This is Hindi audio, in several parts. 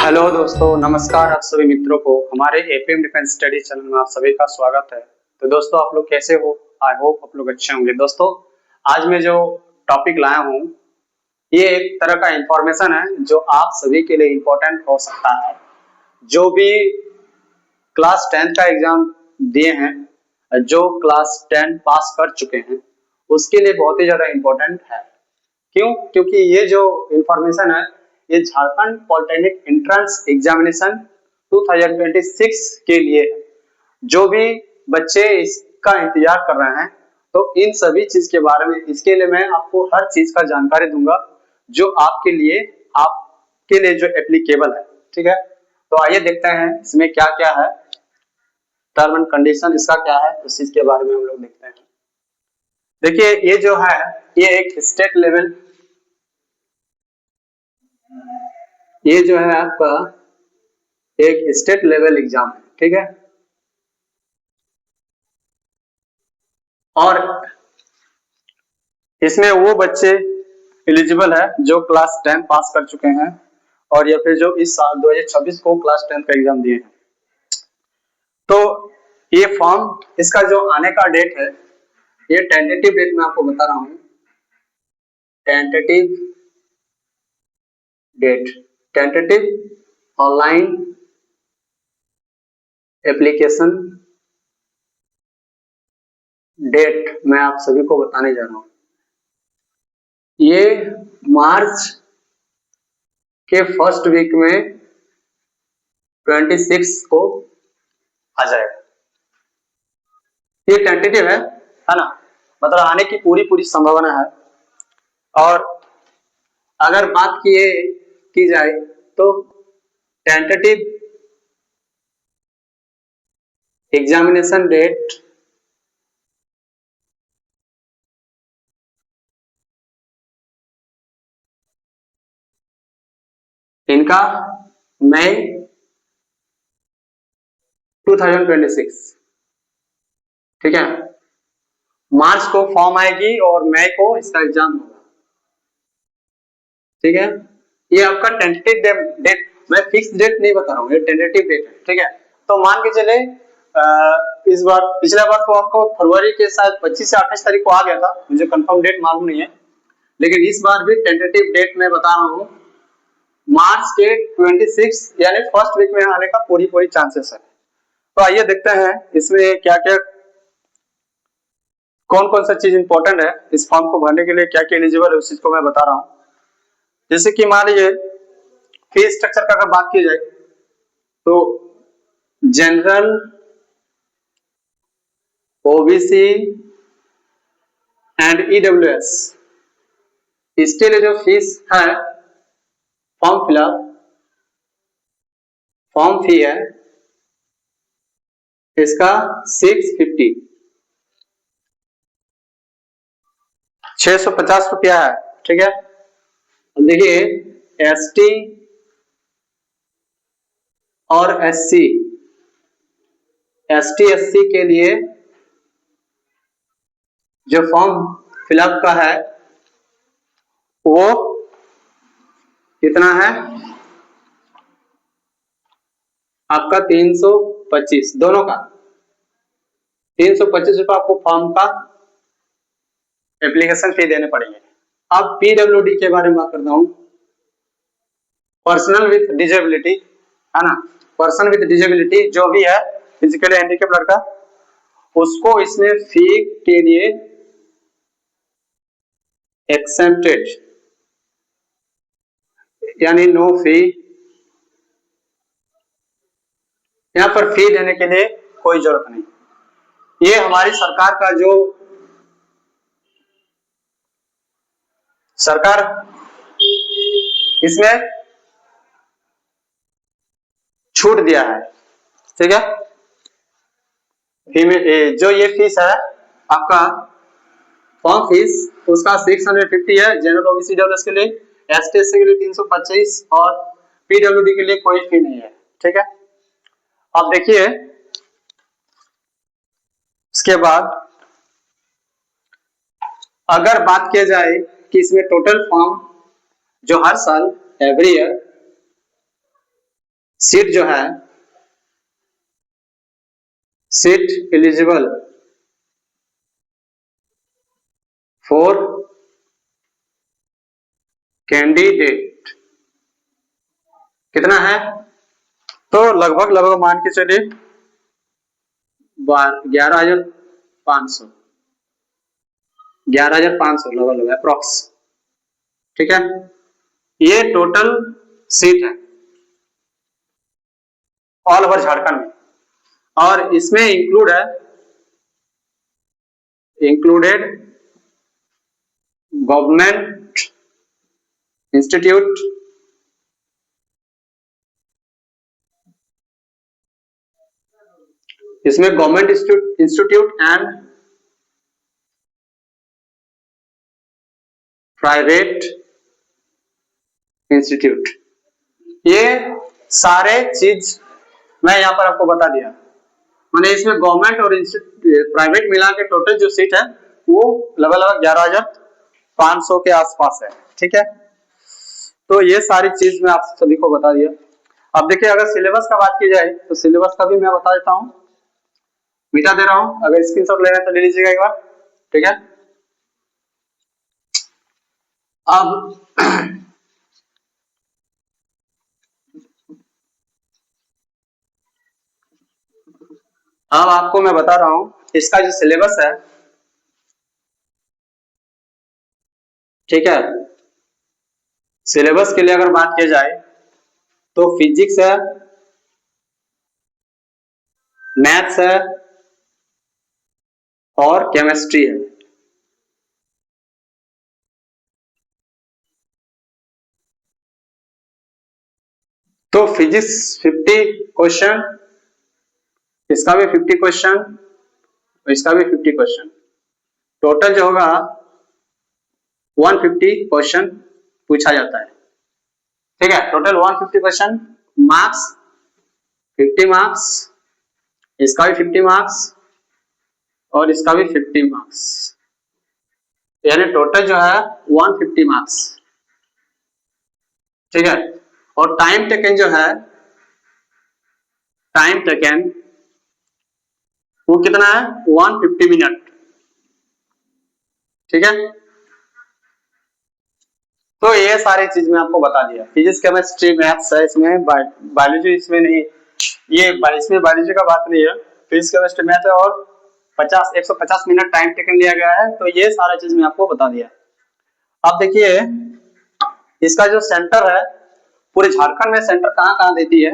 हेलो दोस्तों, नमस्कार आप सभी मित्रों को हमारे एपीएम डिफेंस स्टडी चैनल में आप सभी का स्वागत है। तो दोस्तों, आप लोग कैसे हो? आई होप आप लोग अच्छे होंगे। दोस्तों, आज मैं जो टॉपिक लाया हूँ ये एक तरह का इंफॉर्मेशन है जो आप सभी के लिए इम्पोर्टेंट हो सकता है। जो भी क्लास 10 का एग्जाम दिए हैं, जो क्लास 10 पास कर चुके हैं, उसके लिए बहुत ही ज्यादा इम्पोर्टेंट है। क्यों? क्योंकि ये जो इंफॉर्मेशन है ये झारखंड पॉलिटेक्निक एंट्रेंस एग्जामिनेशन 2026 के लिए है। जो भी बच्चे इसका इंतजार कर रहे हैं, तो इन सभी चीज के बारे में, इसके लिए मैं आपको हर चीज का जानकारी दूंगा जो आपके लिए जो एप्लीकेबल है। ठीक है, तो आइए देखते हैं इसमें क्या क्या है, टर्म एंड कंडीशन इसका क्या है, उस चीज के बारे में हम लोग देखते हैं। देखिए, ये जो है ये एक स्टेट लेवल, ये जो है आपका एक स्टेट लेवल एग्जाम है। ठीक है, और इसमें वो बच्चे एलिजिबल है जो क्लास 10 पास कर चुके हैं और या फिर जो इस साल 2026 को क्लास 10 का एग्जाम दिए हैं। तो ये फॉर्म, इसका जो आने का डेट है, ये टेंटेटिव डेट मैं आपको बता रहा हूँ। Tentative date, tentative online application date मैं आप सभी को बताने जा रहा हूँ। ये मार्च के फर्स्ट वीक में 26 को आ जाएगा। ये टेंटेटिव है ना, मतलब आने की पूरी संभावना है। और अगर बात की जाए तो टेंटेटिव एग्जामिनेशन डेट इनका मई 2026। ठीक है, मार्च को फॉर्म आएगी और मई को इसका एग्जाम होगा। ठीक है, ये आपका टेंटेटिव डेट, मैं फिक्स डेट नहीं बता रहा हूँ, ये टेंटेटिव डेट है। ठीक है, तो मान के चले इस बार, पिछला बार तो आपको फरवरी के शायद 25 या 28 तारीख को आ गया था, मुझे कंफर्म डेट मालूम नहीं है, लेकिन इस बार भी टेंटेटिव डेट मैं बता रहा हूँ मार्च के 26 यानी फर्स्ट वीक में आने का पूरी चांसेस है। तो आइए देखते हैं इसमें क्या क्या, कौन कौन सा चीज इंपॉर्टेंट है इस फॉर्म को भरने के लिए, क्या क्या एलिजिबल है उस चीज को मैं बता रहा हूँ। जैसे कि मान लीजिए फीस स्ट्रक्चर का अगर बात की जाए तो जनरल, ओबीसी एंड ईडब्ल्यूएस, इसके लिए जो फीस है, फॉर्म फिलअप, फॉर्म फी है इसका 650, 650 रुपया है। ठीक है, देखिए एसटी और एससी, एसटी एससी के लिए जो फॉर्म फिलअप का है वो कितना है आपका 325, दोनों का 325 रुपये आपको फॉर्म का एप्लीकेशन फी देने पड़ेंगे। अब पीडब्ल्यूडी के बारे में बात करता हूं, पर्सनल विथ डिजेबिलिटी, है ना, पर्सन विथ डिजेबिलिटी जो भी है, फिजिकली हैंडीकैप लड़का, उसको इसमें फी के लिए एक्सेप्टेड, यानी नो फी, यहां पर फी देने के लिए कोई जरूरत नहीं। ये हमारी सरकार का जो, सरकार इसमें छूट दिया है। ठीक है, जो ये फीस है आपका फॉर्म फीस, उसका 650 है जनरल ओबीसी डब्ल्यूएस के लिए, एसटी एससी के लिए 325 और पीडब्ल्यूडी के लिए कोई फी नहीं है। ठीक है, अब देखिए इसके बाद अगर बात किया जाए कि इसमें टोटल फॉर्म जो हर साल एवरी ईयर सीट जो है, सीट एलिजिबल फॉर कैंडिडेट कितना है? तो लगभग लगभग मान के चलिए 11,500, 11,500 लगभग लगभग अप्रोक्स। ठीक है, ये टोटल सीट है ऑल ओवर झारखंड में, और इसमें इंक्लूड है, इंक्लूडेड गवर्नमेंट इंस्टीट्यूट, इसमें government institute and private institute, ये सारे चीज मैं यहाँ पर आपको बता दिया। माने इसमें गवर्नमेंट और प्राइवेट मिला के टोटल जो सीट है वो लगभग लगभग 11,500 के आसपास है। ठीक है, तो ये सारी चीज मैं आप सभी को बता दिया। अब देखिए, अगर सिलेबस का बात की जाए तो सिलेबस का भी मैं बता देता हूँ, मिटा दे रहा हूँ, अगर स्क्रीनशॉट लेना है तो ले लीजिएगा एक बार। ठीक है, अब अब आपको मैं बता रहा हूँ इसका जो सिलेबस है। ठीक है, सिलेबस के लिए अगर बात की जाए तो फिजिक्स है, मैथ्स है और केमिस्ट्री है। तो फिजिक्स 50 क्वेश्चन, इसका भी 50 क्वेश्चन, इसका भी 50 क्वेश्चन, टोटल जो होगा 150 क्वेश्चन पूछा जाता है। ठीक है, टोटल 150 क्वेश्चन, मार्क्स 50 मार्क्स, इसका भी 50 मार्क्स और इसका भी 50 मार्क्स, यानी टोटल जो है 150 मार्क्स। ठीक है, और टाइम टेकन जो है, टाइम टेकन वो कितना है? 150 मिनट। ठीक है, तो ये सारी चीज मैं आपको बता दिया। फिजिक्स केमिस्ट्री मैथ्स है इसमें, बायोलॉजी इसमें नहीं, ये इसमें बायोलॉजी का बात नहीं है, फिजिक्स केमिस्ट्री मैथ है, और 150 मिनट टाइम टेकन लिया गया है। तो ये सारा चीज मैं आपको बता दिया। अब देखिए, इसका जो सेंटर है, पूरे झारखंड में सेंटर कहाँ कहाँ देती है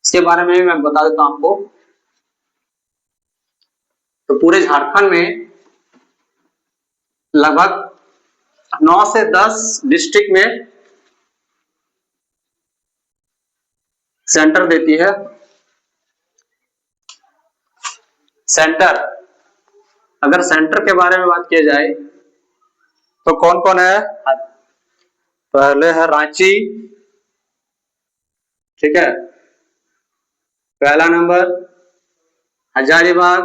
इसके बारे में भी मैं बता देता हूँ आपको। तो पूरे झारखंड में लगभग 9 से 10 डिस्ट्रिक्ट में सेंटर देती है। सेंटर, अगर सेंटर के बारे में बात की जाए तो कौन कौन है? पहले है रांची। ठीक है, पहला नंबर हजारीबाग।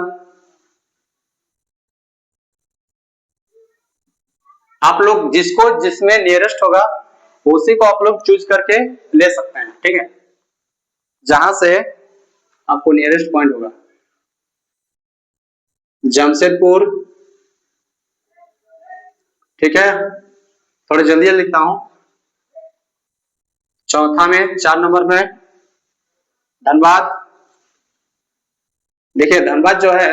आप लोग जिसको जिसमें नियरेस्ट होगा उसी को आप लोग चूज करके ले सकते हैं। ठीक है, जहां से आपको नियरेस्ट पॉइंट होगा। जमशेदपुर। ठीक है, थोड़ा जल्दी लिखता हूं। चौथा में 4 नंबर में धनबाद। देखिए, धनबाद जो है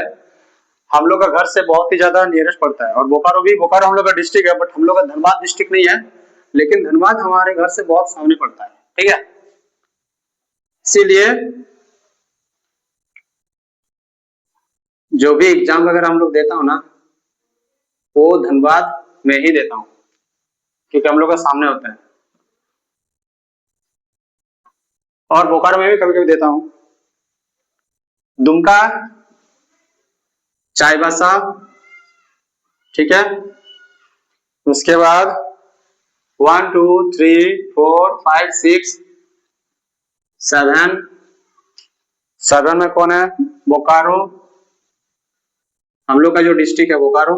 हम लोग का घर से बहुत ही ज्यादा नियरेस्ट पड़ता है, और बोकारो भी, बोकारो हम लोग का डिस्ट्रिक्ट है, बट हम लोग का धनबाद डिस्ट्रिक्ट नहीं है, लेकिन धनबाद हमारे घर से बहुत सामने पड़ता है। ठीक है, इसीलिए जो भी एग्जाम वगैरह हम लोग देता हूँ ना, वो धनबाद में ही देता हूँ, क्योंकि हम लोग का सामने होता है। और बोकारो में भी कभी कभी देता हूँ। दुमका, चाईबासा। ठीक है, उसके बाद 1 2 3 4 5 6 7, 7 में कौन है? बोकारो, हम लोग का जो डिस्ट्रिक्ट है बोकारो।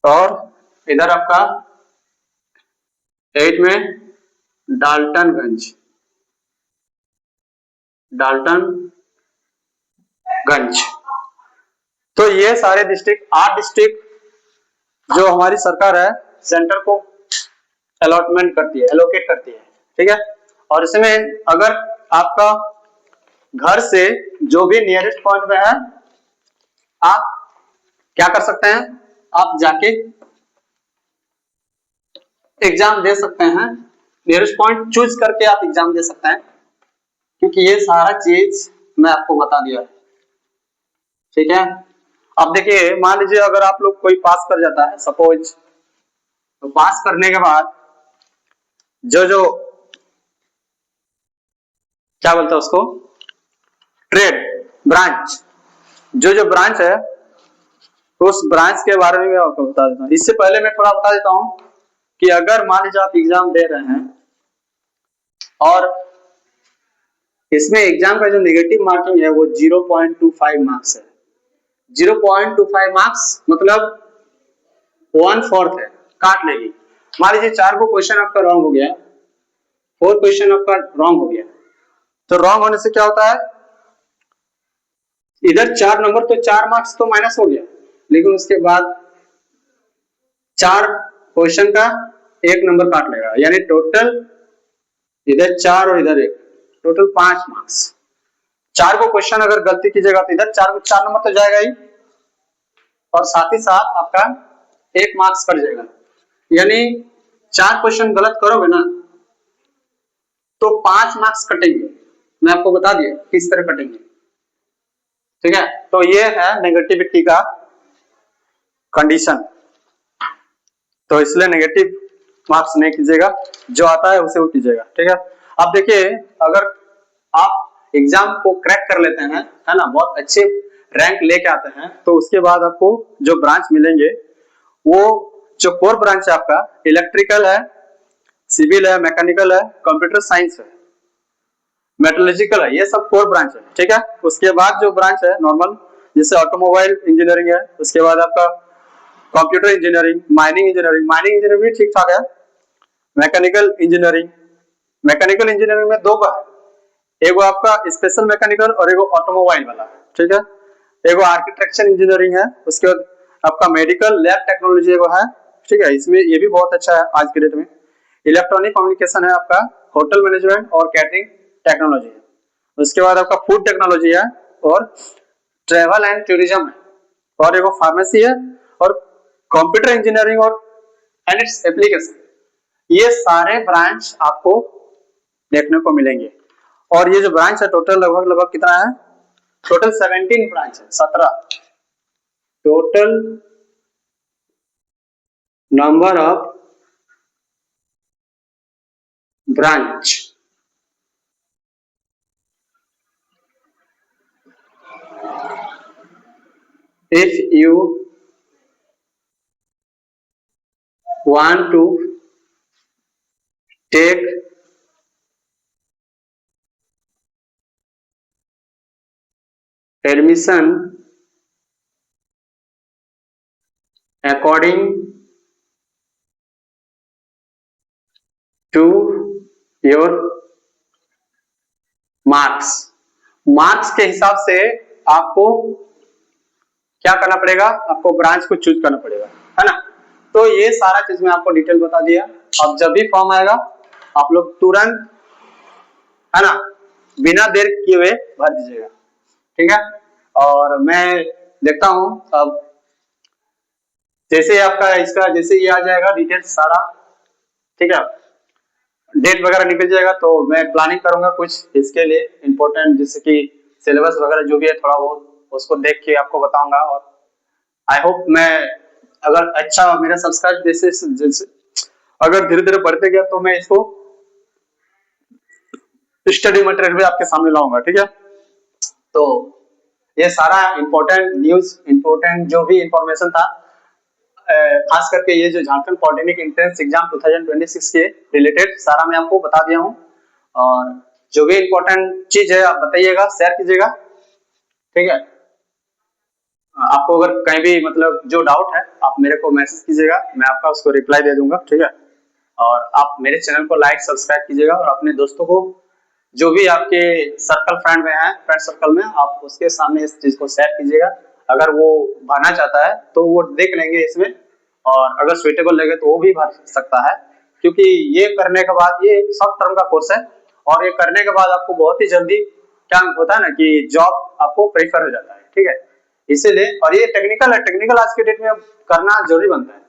और इधर आपका 8 में डाल्टनगंज, डाल्टनगंज। तो ये सारे डिस्ट्रिक्ट, 8 डिस्ट्रिक्ट जो हमारी सरकार है सेंटर को अलॉटमेंट करती है, एलोकेट करती है, ठीक है। और इसमें अगर आपका घर से जो भी नियरेस्ट पॉइंट में है, आप क्या कर सकते हैं, आप जाके एग्जाम दे सकते हैं, नियरेस्ट पॉइंट चूज करके आप एग्जाम दे सकते हैं, क्योंकि ये सारा चीज मैं आपको बता दिया, ठीक है। अब देखिए, मान लीजिए अगर आप लोग कोई पास कर जाता है सपोज, तो पास करने के बाद जो जो क्या बोलते हैं उसको, ट्रेड ब्रांच, जो जो ब्रांच है उस ब्रांच के बारे में मैं आपको बता देता हूँ। इससे पहले मैं थोड़ा बता देता हूँ कि अगर मान लीजिए आप एग्जाम दे रहे हैं और इसमें एग्जाम का जो नेगेटिव मार्किंग है वो 0.25 मार्क्स है। 0.25 मार्क्स मतलब 1/4 है, काट लेगी। मान लीजिए 4 को क्वेश्चन आपका रॉन्ग हो गया, 4 क्वेश्चन आपका रॉन्ग हो गया, तो रॉन्ग होने से क्या होता है, इधर 4 नंबर तो 4 मार्क्स तो माइनस हो गया, लेकिन उसके बाद 4 क्वेश्चन का 1 नंबर काट लेगा, यानी टोटल इधर 4 और इधर 1, टोटल 5 मार्क्स। 4 को क्वेश्चन अगर गलती कीजिएगा तो इधर 4 नंबर तो जाएगा ही, और साथ ही साथ आपका 1 मार्क्स कट जाएगा। यानी 4 क्वेश्चन गलत करोगे ना तो 5 मार्क्स कटेंगे। मैं आपको बता दिया किस तरह कटेंगे, ठीक है। तो ये है नेगेटिविटी का कंडीशन, तो इसलिए नेगेटिव मार्क्स नहीं कीजिएगा, जो आता है उसे वो कीजिएगा, ठीक है। अब देखिए, अगर आप एग्जाम को क्रैक कर लेते हैं, है ना, बहुत अच्छे रैंक लेके आते हैं, तो उसके बाद आपको जो ब्रांच मिलेंगे वो जो कोर ब्रांच है आपका, इलेक्ट्रिकल है, सिविल है, मैकेनिकल है, कंप्यूटर साइंस है, मेटलर्जिकल है, ये सब कोर ब्रांच है, ठीक है। उसके बाद जो ब्रांच है नॉर्मल, जैसे ऑटोमोबाइल इंजीनियरिंग है, उसके बाद आपका computer engineering, mining engineering, mining engineering भी ठीक ठाक है, मैकेनिकल इंजीनियरिंग, मैकेनिकल इंजीनियरिंग में 2 का है, एगो आपका स्पेशल मैकेनिकल और एगो ऑटोमोबाइल वाला, ठीक है। एगो आर्किटेक्चर इंजीनियरिंग है, उसके बाद आपका मेडिकल लैब टेक्नोलॉजी एगो है, ठीक है, इसमें ये भी बहुत अच्छा है आज के डेट में। इलेक्ट्रॉनिक कम्युनिकेशन है आपका, होटल मैनेजमेंट और कैटरिंग टेक्नोलॉजी है, उसके बाद आपका फूड टेक्नोलॉजी है, और ट्रेवल एंड टूरिज्म है, और एगो फार्मेसी है, और कंप्यूटर इंजीनियरिंग और एंड इट्स एप्लीकेशन। ये सारे ब्रांच आपको देखने को मिलेंगे, और ये जो ब्रांच है टोटल लगभग लगभग कितना है, टोटल 17 ब्रांच है, 17 total number of branch. If you want to take admission according to your marks, marks के हिसाब से आपको क्या करना पड़ेगा, आपको ब्रांच को चूज करना पड़ेगा, है ना। तो ये सारा चीज मैं आपको डिटेल बता दिया। अब जब भी फॉर्म आएगा आप लोग तुरंत, है ना, बिना देर किए हुए भर दीजिएगा, ठीक है। और मैं देखता हूं अब जैसे आपका इसका जैसे ये आ जाएगा डिटेल सारा, ठीक है, डेट वगैरह निकल जाएगा, तो मैं प्लानिंग करूंगा कुछ इसके लिए इम्पोर्टेंट, जैसे कि सिलेबस वगैरह जो भी है थोड़ा बहुत उसको देख के आपको बताऊंगा। और आई होप मैं, अगर अच्छा मेरा सब्सक्राइब जैसे जैसे अगर धीरे धीरे बढ़ते गया तो मैं इसको स्टडी मटेरियल भी आपके सामने लाऊंगा, ठीक है। तो ये सारा इंपॉर्टेंट न्यूज, इंपॉर्टेंट जो भी इंफॉर्मेशन था, खास करके ये जो झारखंड पॉलिटेक्निक एंट्रेंस एग्जाम 2026 के रिलेटेड सारा मैं आपको बता दिया हूँ। और जो भी इंपॉर्टेंट चीज है आप बताइएगा, शेयर कीजिएगा, ठीक है। आपको अगर कहीं भी मतलब जो डाउट है आप मेरे को मैसेज कीजिएगा, मैं आपका उसको रिप्लाई दे दूंगा, ठीक है। और आप मेरे चैनल को लाइक सब्सक्राइब कीजिएगा और अपने दोस्तों को, जो भी आपके सर्कल फ्रेंड में है, फ्रेंड सर्कल में, आप उसके सामने इस चीज को शेयर कीजिएगा। अगर वो भरना चाहता है तो वो देख लेंगे इसमें, और अगर सुइटेबल लगे तो वो भी भर सकता है, क्योंकि ये करने के बाद ये शॉर्ट टर्म का कोर्स है और ये करने के बाद आपको बहुत ही जल्दी क्या होता है ना कि जॉब आपको प्रेफर हो जाता है, ठीक है। इसीलिए, और ये टेक्निकल है, टेक्निकल आज के डेट में अब करना जरूरी बनता है,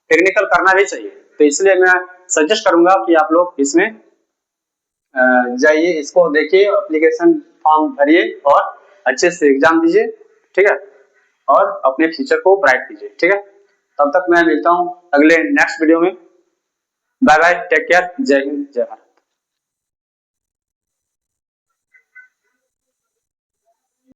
टेक्निकल करना भी चाहिए। तो इसलिए मैं सजेस्ट करूंगा कि आप लोग इसमें जाइए, इसको देखिए, एप्लीकेशन फॉर्म भरिए और अच्छे से एग्जाम दीजिए, ठीक है, और अपने फ्यूचर को ब्राइट कीजिए, ठीक है। तब तक मैं मिलता हूँ अगले नेक्स्ट वीडियो में। बाय बाय, टेक केयर, जय हिंद, जय भारत।